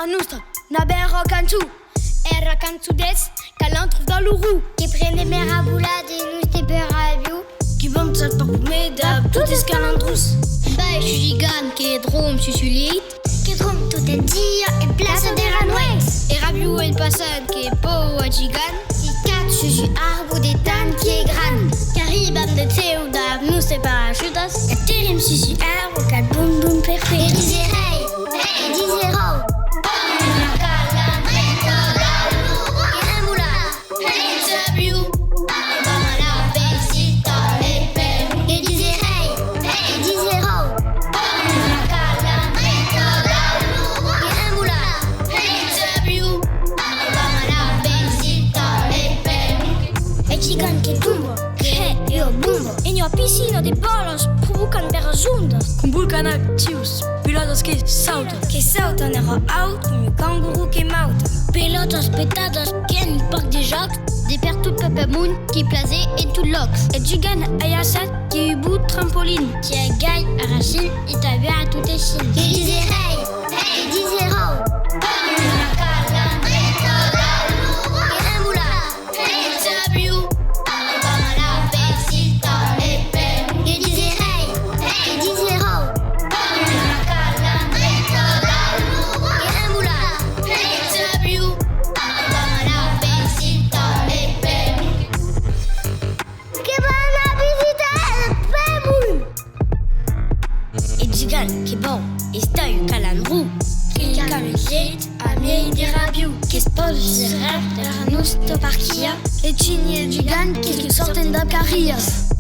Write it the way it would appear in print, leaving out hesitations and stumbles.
nostra, na berra cantu. Era cantu des, qu'elle trouve dans l'ourou. Qui prennent des mères à boulade et nous t'es peur à bio. Qui bombe ça par médab, tout est scalandrous. Bah, je suis gigane, qui est drôme, je suis lit. Qui drum tout est dire, et place des ranouets. Et rabiou et passade, qui est beau à gigane. Si quatre, je suis arbre des tannes qui est grande. Caribam de thé ou d'ab, nous c'est parachutas. Et tirim si je suis arbre, qu'elle boum boum perfect. Et disait hey, et disait ho. Piscina de bolas provocant verres ondas. Com vulcan actius, pilotos que saltam nera out como canguru que mauta. Pilotos petados que en parc des jocs. Des pères tout Pepe Moon qui plasaient et tout lox. Et gigane ayasat qui eu bout trampoline. Qui a gaille à racine et t'as vu à toutes les chines. Et disait hey, et disait ho. Qui bon, et sta eu calandrou. Qui camisette a miei de rabiou. Qui spose sur rêve de la nostra parquia. Et chigni et gigane qui sortent d'Abcarias.